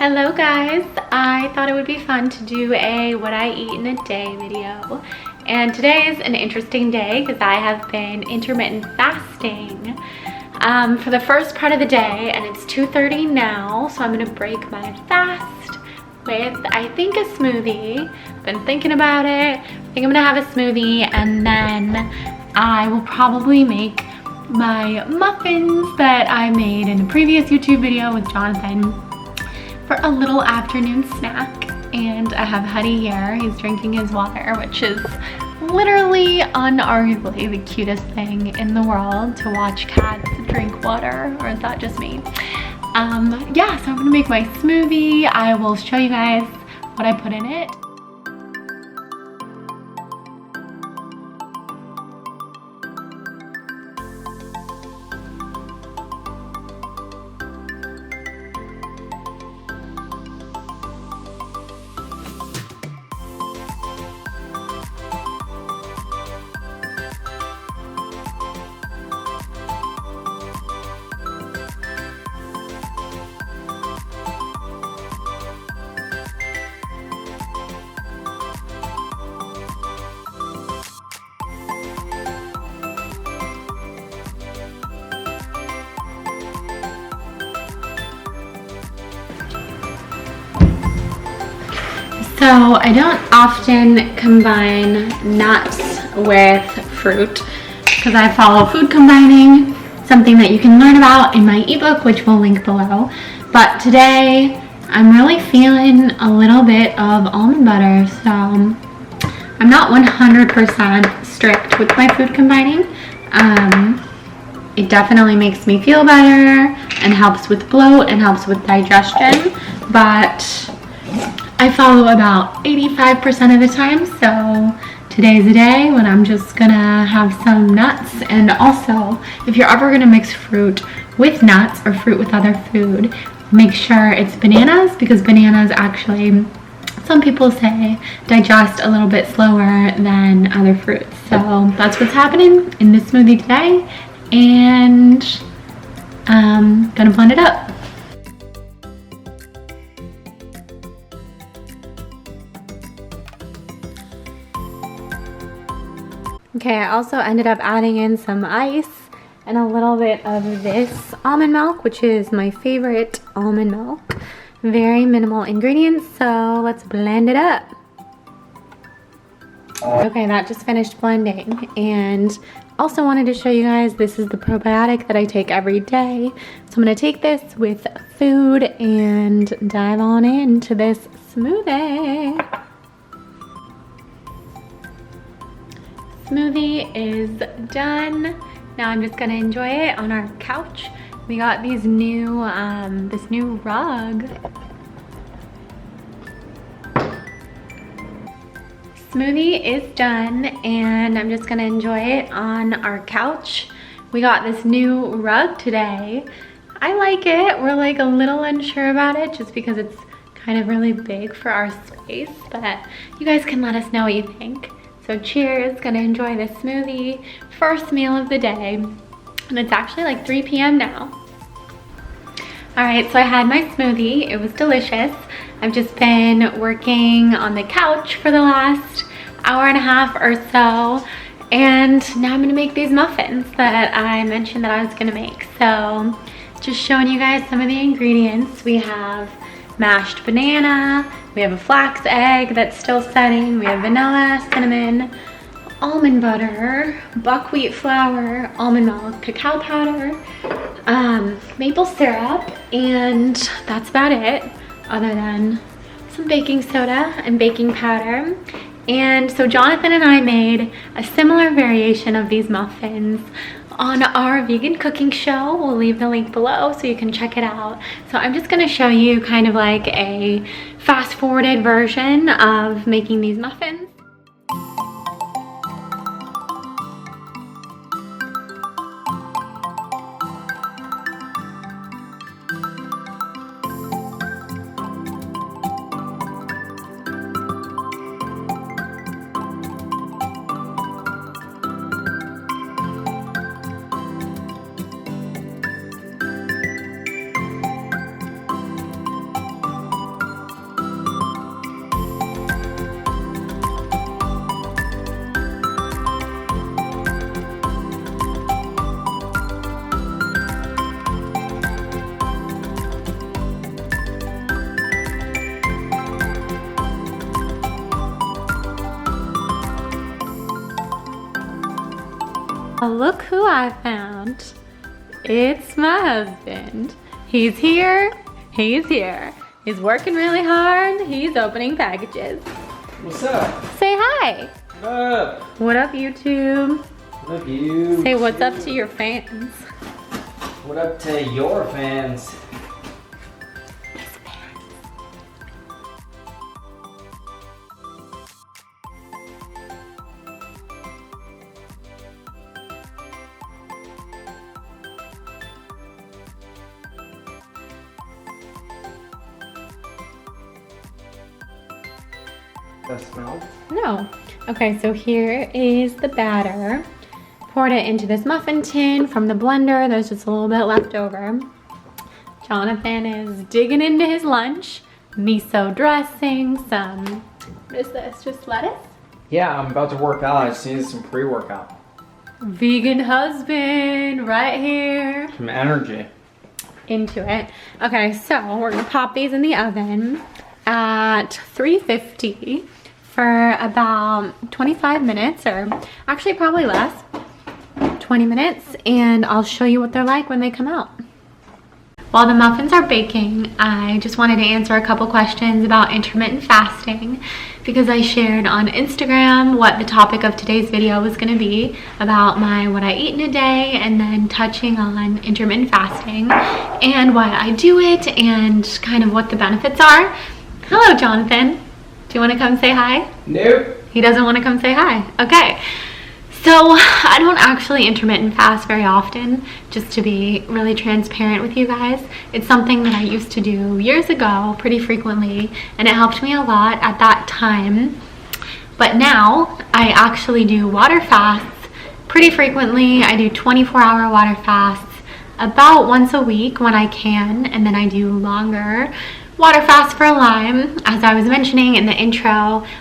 Hello guys, I thought it would be fun to do a what I eat in a day video. And today is an interesting day because I have been intermittent fasting for the first part of the day, and it's 2:30 now, so I'm gonna break my fast with, I think, a smoothie. I've been thinking about it. I think I'm gonna have a smoothie, and then I will probably make my muffins that I made in a previous YouTube video with Jonathan for a little afternoon snack. And I have Huddy here. He's drinking his water, which is literally unarguably the cutest thing in the world, to watch cats drink water. Or is that just me? Yeah, so I'm gonna make my smoothie. I will show you guys what I put in it. So I don't often combine nuts with fruit because I follow food combining, something that you can learn about in my ebook, which we'll link below. But today I'm really feeling a little bit of almond butter, so I'm not 100% strict with my food combining. It definitely makes me feel better and helps with bloat and helps with digestion, but I follow about 85% of the time, so today's a day when I'm just gonna have some nuts. And also, if you're ever gonna mix fruit with nuts or fruit with other food, make sure it's bananas, because bananas actually, some people say, digest a little bit slower than other fruits. So that's what's happening in this smoothie today, and I'm gonna blend it up. Okay, I also ended up adding in some ice and a little bit of this almond milk, which is my favorite almond milk. Very minimal ingredients, so let's blend it up. Okay, that just finished blending, and also wanted to show you guys, this is the probiotic that I take every day. So I'm gonna take this with food and dive on into this smoothie. Smoothie is done. Now I'm just gonna enjoy it on our couch. We got these new, this new rug. Smoothie is done, and I'm just gonna enjoy it on our couch. We got this new rug today. I like it. We're like a little unsure about it just because it's kind of really big for our space, but you guys can let us know what you think. So cheers, gonna enjoy this smoothie. First meal of the day, and it's actually like 3 p.m. now. All right, so I had my smoothie, it was delicious. I've just been working on the couch for the last hour and a half or so, and now I'm gonna make these muffins that I mentioned that I was gonna make. So just showing you guys some of the ingredients. We have mashed banana, we have a flax egg that's still setting, we have vanilla, cinnamon, almond butter, buckwheat flour, almond milk, cacao powder, maple syrup, and that's about it, other than some baking soda and baking powder. And so Jonathan and I made a similar variation of these muffins on our vegan cooking show. We'll leave the link below so you can check it out. So I'm just gonna show you kind of like a fast forwarded version of making these muffins. Look who I found. It's my husband. He's here. He's here. He's working really hard. He's opening packages. What's up? Say hi. What up? What up, YouTube? What up, you? Say what's up to your fans. What up to your fans? That smell? No. Okay, so here is the batter. Poured it into this muffin tin from the blender. There's just a little bit left over. Jonathan is digging into his lunch. Miso dressing, what is this, just lettuce? Yeah, I'm about to work out. I just needed some pre-workout. Vegan husband, right here. Some energy. Into it. Okay, so we're gonna pop these in the oven at 350 for about 25 minutes, or actually probably less, 20 minutes, and I'll show you what they're like when they come out. While the muffins are baking, I just wanted to answer a couple questions about intermittent fasting, because I shared on Instagram what the topic of today's video was going to be about what I eat in a day, and then touching on intermittent fasting and why I do it and kind of what the benefits are. Hello, Jonathan. Do you want to come say hi? Nope. He doesn't want to come say hi. Okay. So I don't actually intermittent fast very often, just to be really transparent with you guys. It's something that I used to do years ago pretty frequently, and it helped me a lot at that time. But now I actually do water fasts pretty frequently. I do 24-hour water fasts about once a week when I can, and then I do longer water fast for Lyme. As I was mentioning in the intro,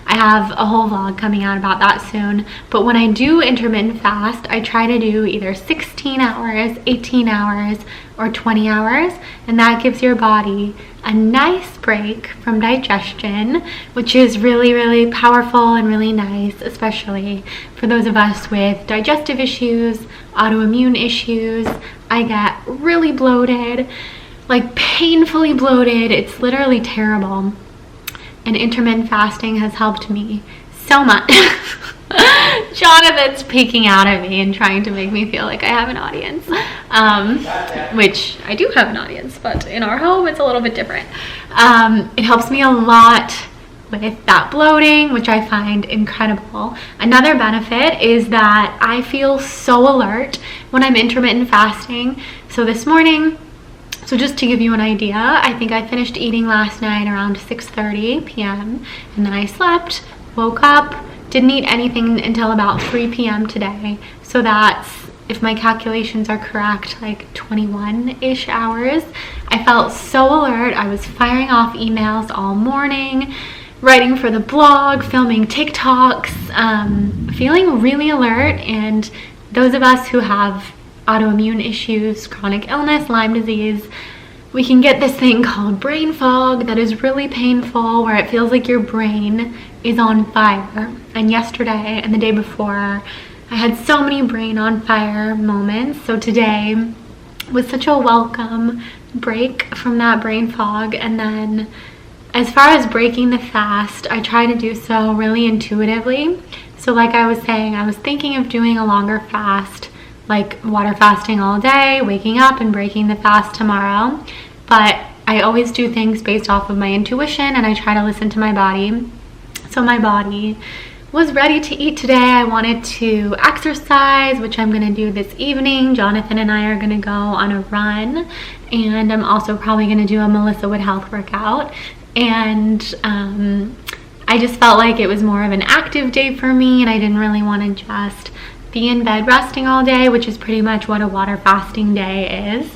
I have a whole vlog coming out about that soon. But when I do intermittent fast, I try to do either 16 hours, 18 hours, or 20 hours. And that gives your body a nice break from digestion, which is really, really powerful and really nice, especially for those of us with digestive issues, autoimmune issues. I get really bloated, like painfully bloated. It's literally terrible, and intermittent fasting has helped me so much. Jonathan's peeking out at me and trying to make me feel like I have an audience, which I do have an audience, but in our home it's a little bit different. It helps me a lot with that bloating, which I find incredible. Another benefit is that I feel so alert when I'm intermittent fasting. So this morning, so just to give you an idea, I think I finished eating last night around 6:30 p.m. and then I slept, woke up, didn't eat anything until about 3 p.m. today. So that's, if my calculations are correct, like 21-ish hours. I felt so alert. I was firing off emails all morning, writing for the blog, filming TikToks, feeling really alert. And those of us who have autoimmune issues, chronic illness, Lyme disease, we can get this thing called brain fog that is really painful, where it feels like your brain is on fire. And yesterday and the day before, I had so many brain on fire moments. So today was such a welcome break from that brain fog. And then as far as breaking the fast, I try to do so really intuitively. So like I was saying, I was thinking of doing a longer fast, like water fasting all day, waking up and breaking the fast tomorrow. But I always do things based off of my intuition, and I try to listen to my body. So my body was ready to eat today. I wanted to exercise, which I'm gonna do this evening. Jonathan and I are gonna go on a run, and I'm also probably gonna do a Melissa Wood Health workout. And I just felt like it was more of an active day for me, and I didn't really wanna just be in bed resting all day, which is pretty much what a water fasting day is,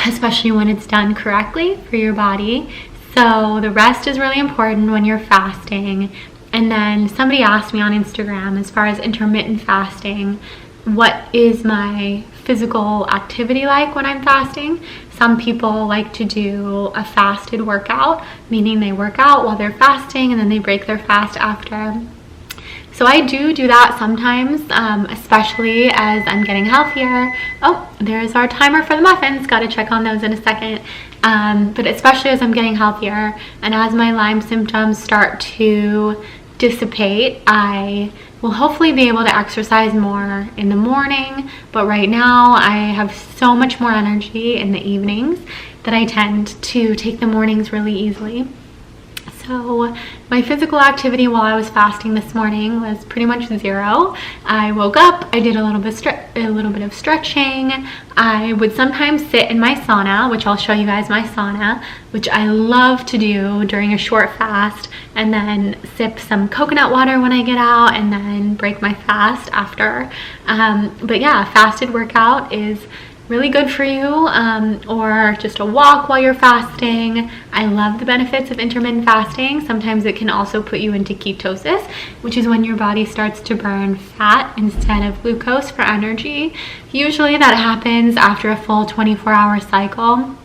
especially when it's done correctly for your body. So the rest is really important when you're fasting. And then somebody asked me on Instagram, as far as intermittent fasting, what is my physical activity like when I'm fasting? Some people like to do a fasted workout, meaning they work out while they're fasting and then they break their fast after. So I do that sometimes, especially as I'm getting healthier. Oh, there's our timer for the muffins. Got to check on those in a second. But especially as I'm getting healthier and as my Lyme symptoms start to dissipate, I will hopefully be able to exercise more in the morning. But right now I have so much more energy in the evenings that I tend to take the mornings really easily. So my physical activity while I was fasting this morning was pretty much zero. I woke up, I did a little bit of stretching. I would sometimes sit in my sauna, which I'll show you guys my sauna, which I love to do during a short fast, and then sip some coconut water when I get out and then break my fast after. But yeah, fasted workout is really good for you, or just a walk while you're fasting. I love the benefits of intermittent fasting. Sometimes it can also put you into ketosis, which is when your body starts to burn fat instead of glucose for energy. Usually that happens after a full 24-hour cycle,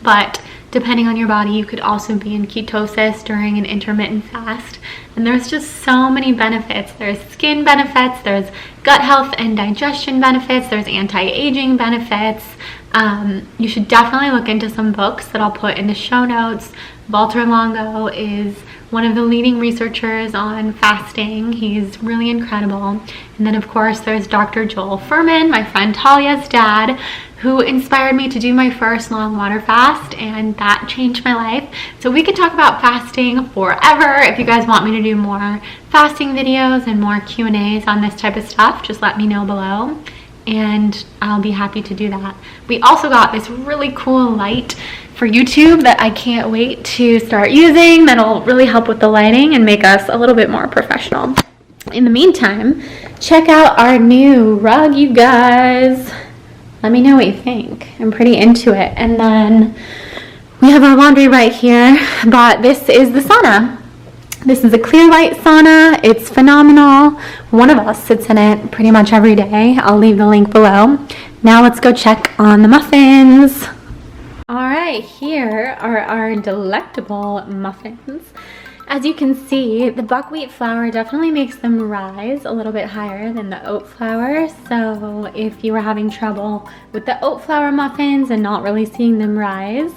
but depending on your body, you could also be in ketosis during an intermittent fast. And there's just so many benefits. There's skin benefits, there's gut health and digestion benefits, there's anti-aging benefits. You should definitely look into some books that I'll put in the show notes. Valter Longo is one of the leading researchers on fasting. He's really incredible. And then of course there's Dr. Joel Fuhrman, my friend Talia's dad, who inspired me to do my first long water fast, and that changed my life. So we could talk about fasting forever. If you guys want me to do more fasting videos and more Q&As on this type of stuff, just let me know below and I'll be happy to do that. We also got this really cool light for YouTube that I can't wait to start using. That'll really help with the lighting and make us a little bit more professional. In the meantime, check out our new rug, you guys. Let me know what you think. I'm pretty into it. And then we have our laundry right here, but this is the sauna. This is a clear light sauna. It's phenomenal. One of us sits in it pretty much every day. I'll leave the link below. Now let's go check on the muffins. All right, here are our delectable muffins. As you can see, the buckwheat flour definitely makes them rise a little bit higher than the oat flour. So if you were having trouble with the oat flour muffins and not really seeing them rise,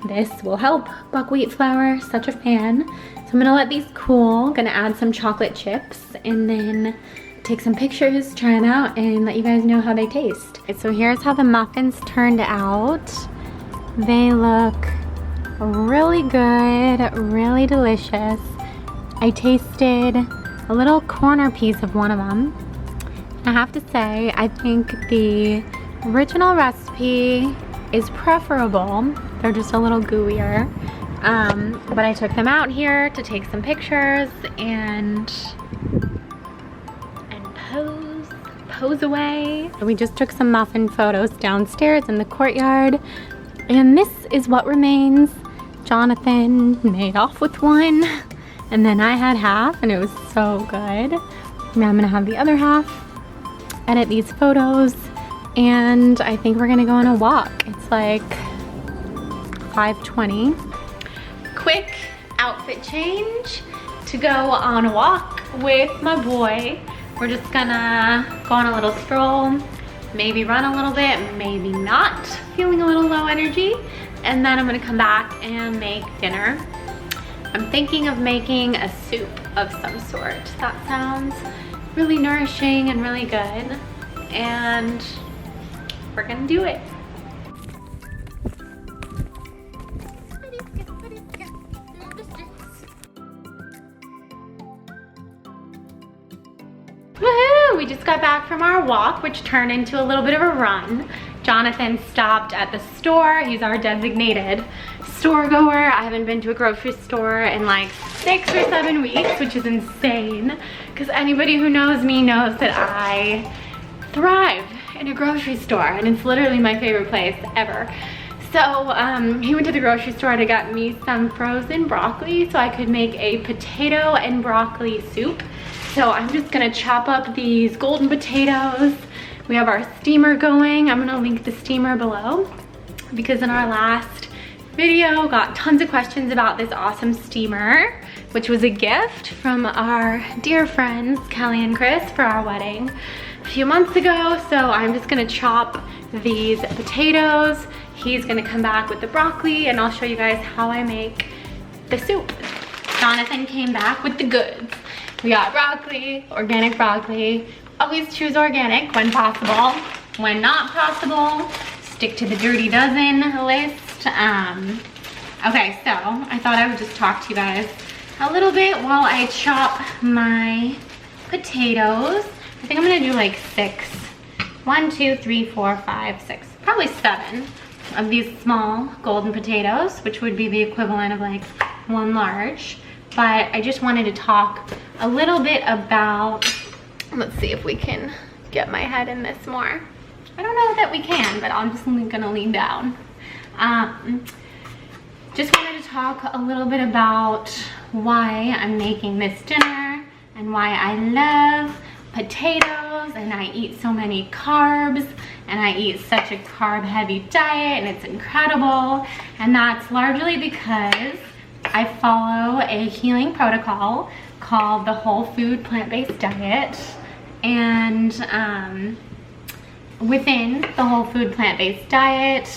this will help. Buckwheat flour, such a fan. So I'm gonna let these cool, gonna add some chocolate chips, and then take some pictures, try them out, and let you guys know how they taste. So here's how the muffins turned out. They look really good, really delicious. I tasted a little corner piece of one of them. I have to say, I think the original recipe is preferable. They're just a little gooier. But I took them out here to take some pictures and pose away. We just took some muffin photos downstairs in the courtyard, and this is what remains. Jonathan made off with one, and then I had half, and it was so good. Now I'm gonna have the other half, edit these photos, and I think we're gonna go on a walk. It's like 5:20. Quick outfit change to go on a walk with my boy. We're just gonna go on a little stroll, maybe run a little bit, maybe not, feeling a little low energy, and then I'm gonna come back and make dinner. I'm thinking of making a soup of some sort. That sounds really nourishing and really good, and we're gonna do it. Woohoo! We just got back from our walk, which turned into a little bit of a run. Jonathan stopped at the store. He's our designated store goer. I haven't been to a grocery store in like 6 or 7 weeks, which is insane, because anybody who knows me knows that I thrive in a grocery store, and it's literally my favorite place ever. So he went to the grocery store to get me some frozen broccoli so I could make a potato and broccoli soup. So I'm just gonna chop up these golden potatoes. We have our steamer going. I'm gonna link the steamer below, because in our last video got tons of questions about this awesome steamer. which was a gift from our dear friends, Kelly and Chris, for our wedding a few months ago. So I'm just gonna chop these potatoes. He's gonna come back with the broccoli, and I'll show you guys how I make the soup. Jonathan came back with the goods. We got broccoli, organic broccoli. Always choose organic when possible. When not possible, stick to the dirty dozen list. Okay, so I thought I would just talk to you guys a little bit while I chop my potatoes. I think I'm gonna do like 6. 1, 2, 3, 4, 5, 6, probably 7 of these small golden potatoes, which would be the equivalent of like 1 large. But I just wanted to talk a little bit about, let's see if we can get my head in this more. I don't know that we can, but I'm just gonna lean down. Just wanted to talk a little bit about why I'm making this dinner and why I love potatoes and I eat so many carbs and I eat such a carb heavy diet, and it's incredible. And that's largely because I follow a healing protocol called the whole food plant-based diet. And within the whole food plant-based diet,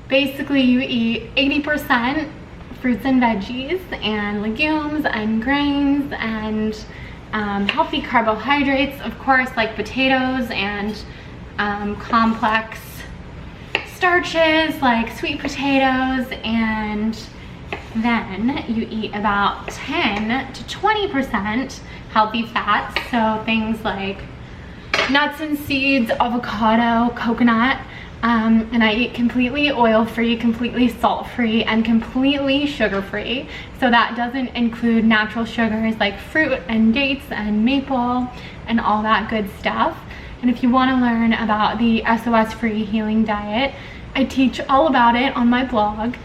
basically you eat 80% fruits and veggies and legumes and grains and healthy carbohydrates, of course, like potatoes, and complex starches like sweet potatoes, and then you eat about 10 to 20% healthy fats, so things like nuts and seeds, avocado, coconut, and I eat completely oil-free, completely salt-free, and completely sugar-free. So that doesn't include natural sugars like fruit and dates and maple and all that good stuff. And if you want to learn about the SOS-free healing diet, I teach all about it on my blog,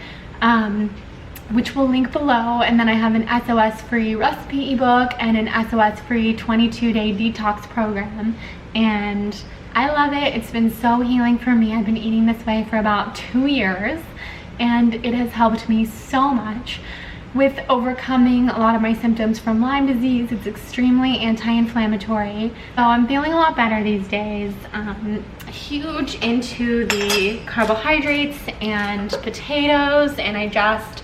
which we'll link below. And then I have an SOS-free recipe ebook and an SOS-free 22-day detox program. And I love it. It's been so healing for me. I've been eating this way for about 2 years, and it has helped me so much with overcoming a lot of my symptoms from Lyme disease. It's extremely anti-inflammatory. So I'm feeling a lot better these days. Huge into the carbohydrates and potatoes, and I just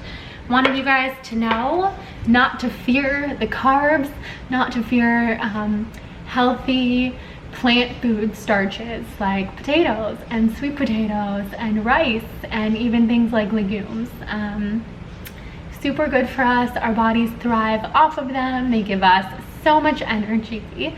wanted you guys to know not to fear the carbs, not to fear healthy plant food starches like potatoes and sweet potatoes and rice and even things like legumes. Super good for us. Our bodies thrive off of them. They give us so much energy.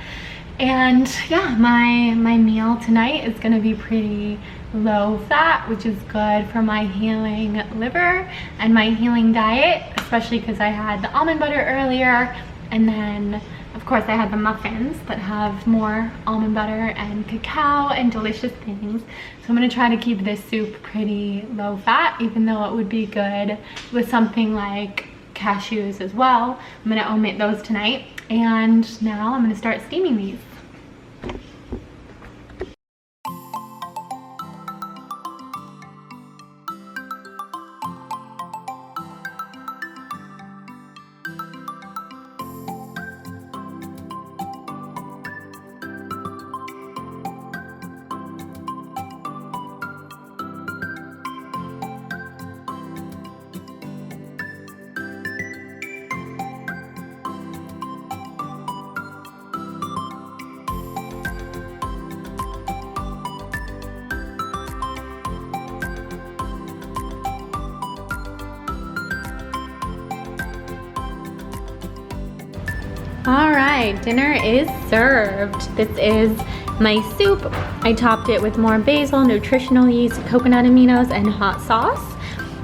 And yeah, my meal tonight is gonna be pretty low fat, which is good for my healing liver and my healing diet, especially because I had the almond butter earlier, and then of course I had the muffins that have more almond butter and cacao and delicious things. So I'm gonna try to keep this soup pretty low fat, even though it would be good with something like cashews as well. I'm gonna omit those tonight. And now I'm gonna start steaming these. All right, dinner is served. This is my soup. I topped it with more basil, nutritional yeast, coconut aminos, and hot sauce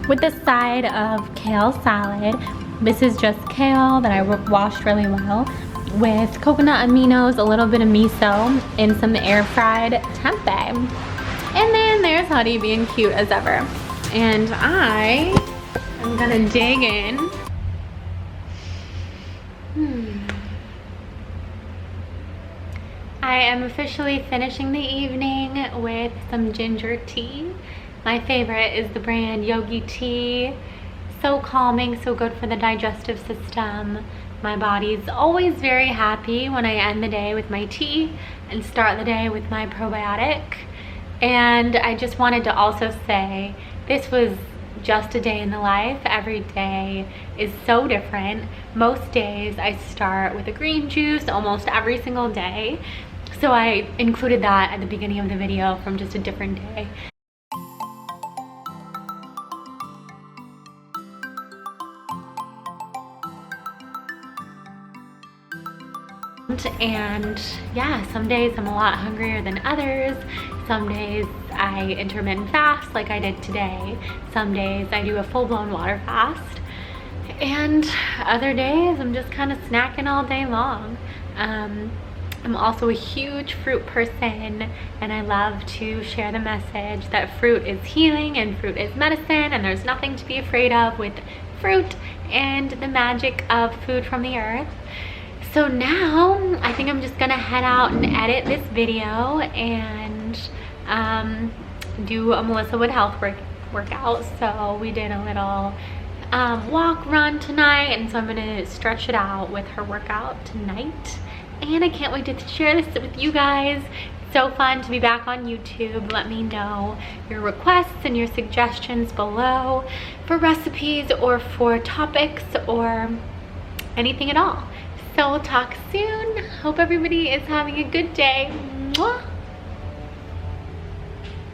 with a side of kale salad. This is just kale that I washed really well with coconut aminos, a little bit of miso, and some air fried tempeh. And then there's Honey being cute as ever. And I am gonna dig in. I am officially finishing the evening with some ginger tea. My favorite is the brand Yogi Tea. so calming, so good for the digestive system. My body's always very happy when I end the day with my tea and start the day with my probiotic. And I just wanted to also say, this was just a day in the life. Every day is so different. Most days I start with a green juice almost every single day. So I included that at the beginning of the video from just a different day. And yeah, some days I'm a lot hungrier than others. Some days I intermittent fast like I did today. Some days I do a full-blown water fast. And other days I'm just kind of snacking all day long. I'm also a huge fruit person, and I love to share the message that fruit is healing and fruit is medicine, and there's nothing to be afraid of with fruit and the magic of food from the earth. So now I think I'm just gonna head out and edit this video and do a Melissa Wood Health workout. So we did a little walk run tonight, and so I'm gonna stretch it out with her workout tonight. And I can't wait to share this with you guys. It's so fun to be back on YouTube. Let me know your requests and your suggestions below for recipes or for topics or anything at all. So we'll talk soon. Hope everybody is having a good day. Mwah!